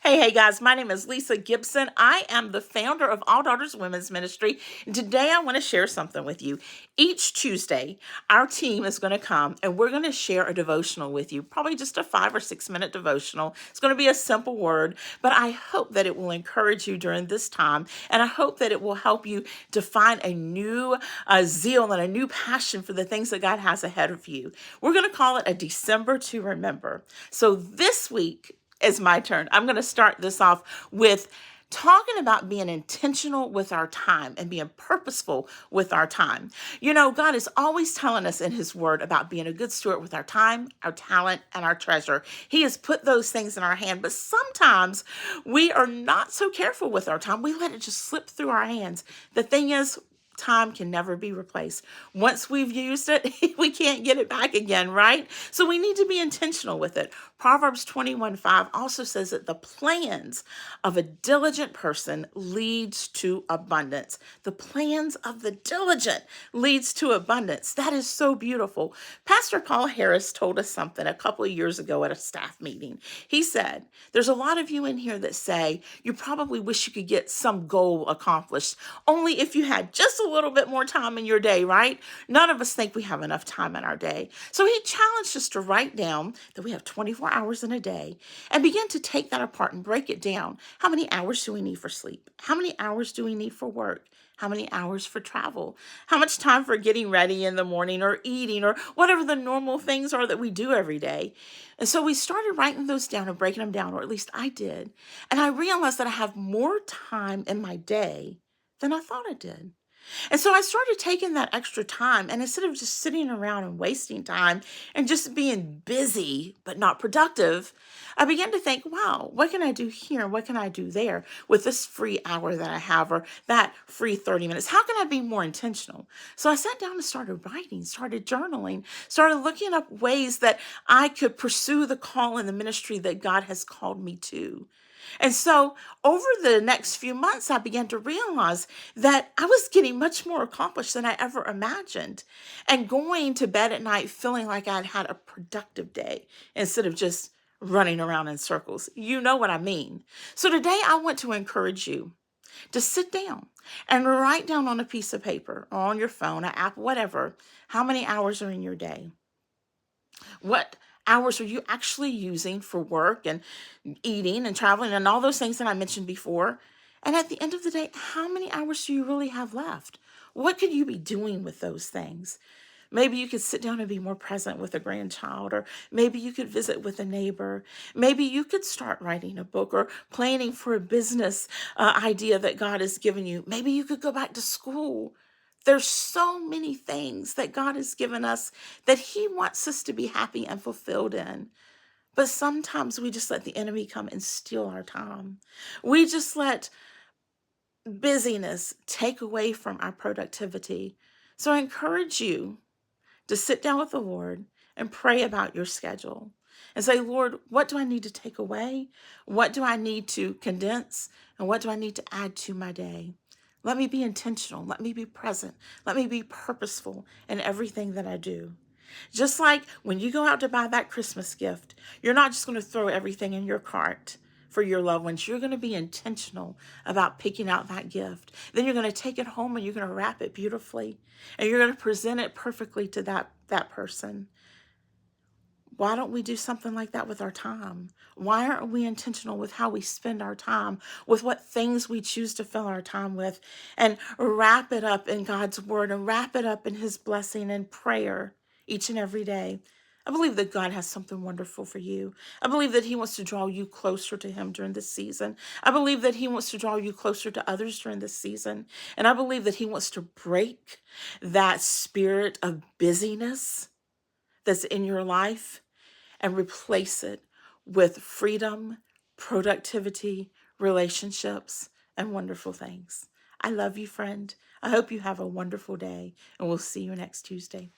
Hey guys, my name is Lisa Gibson. I am the founder of All Daughters Women's Ministry. And today I want to share something with you. Each Tuesday, our team is going to come and we're going to share a devotional with you, probably just a 5 or 6 minute devotional. It's going to be a simple word, but I hope that it will encourage you during this time. And I hope that it will help you to find a new zeal and a new passion for the things that God has ahead of you. We're going to call it a December to Remember. So this week, is my turn. I'm going to start this off with talking about being intentional with our time and being purposeful with our time. You know, God is always telling us in His Word about being a good steward with our time, our talent, and our treasure. He has put those things in our hand, but sometimes we are not so careful with our time. We let it just slip through our hands. The thing is, time can never be replaced. Once we've used it, we can't get it back again, right? So we need to be intentional with it. Proverbs 21:5 also says that the plans of a diligent person leads to abundance. The plans of the diligent leads to abundance. That is so beautiful. Pastor Paul Harris told us something a couple of years ago at a staff meeting. He said, there's a lot of you in here that say you probably wish you could get some goal accomplished, only if you had just a little bit more time in your day, right? None of us think we have enough time in our day. So he challenged us to write down that we have 24 hours in a day and begin to take that apart and break it down. How many hours do we need for sleep? How many hours do we need for work? How many hours for travel? How much time for getting ready in the morning or eating or whatever the normal things are that we do every day? And so we started writing those down and breaking them down, or at least I did. And I realized that I have more time in my day than I thought I did. And so I started taking that extra time, and instead of just sitting around and wasting time and just being busy but not productive, I began to think, wow, what can I do here? What can I do there with this free hour that I have or that free 30 minutes? How can I be more intentional? So I sat down and started writing, started journaling, started looking up ways that I could pursue the call in the ministry that God has called me to. And so over the next few months, I began to realize that I was getting much more accomplished than I ever imagined and going to bed at night feeling like I'd had a productive day instead of just running around in circles. You know what I mean. So today I want to encourage you to sit down and write down on a piece of paper or on your phone, an app, whatever, how many hours are in your day. What hours are you actually using for work and eating and traveling and all those things that I mentioned before? And at the end of the day, how many hours do you really have left? What could you be doing with those things? Maybe you could sit down and be more present with a grandchild, or maybe you could visit with a neighbor. Maybe you could start writing a book or planning for a business idea that God has given you. Maybe you could go back to school. There's so many things that God has given us that He wants us to be happy and fulfilled in. But sometimes we just let the enemy come and steal our time. We just let busyness take away from our productivity. So I encourage you to sit down with the Lord and pray about your schedule and say, Lord, what do I need to take away? What do I need to condense? And what do I need to add to my day? Let me be intentional. Let me be present. Let me be purposeful in everything that I do. Just like when you go out to buy that Christmas gift, you're not just going to throw everything in your cart for your loved ones. You're going to be intentional about picking out that gift. Then you're going to take it home and you're going to wrap it beautifully and you're going to present it perfectly to that person. Why don't we do something like that with our time? Why aren't we intentional with how we spend our time, with what things we choose to fill our time with, and wrap it up in God's word and wrap it up in His blessing and prayer each and every day? I believe that God has something wonderful for you. I believe that He wants to draw you closer to Him during this season. I believe that He wants to draw you closer to others during this season. And I believe that He wants to break that spirit of busyness that's in your life and replace it with freedom, productivity, relationships, and wonderful things. I love you, friend. I hope you have a wonderful day, and we'll see you next Tuesday.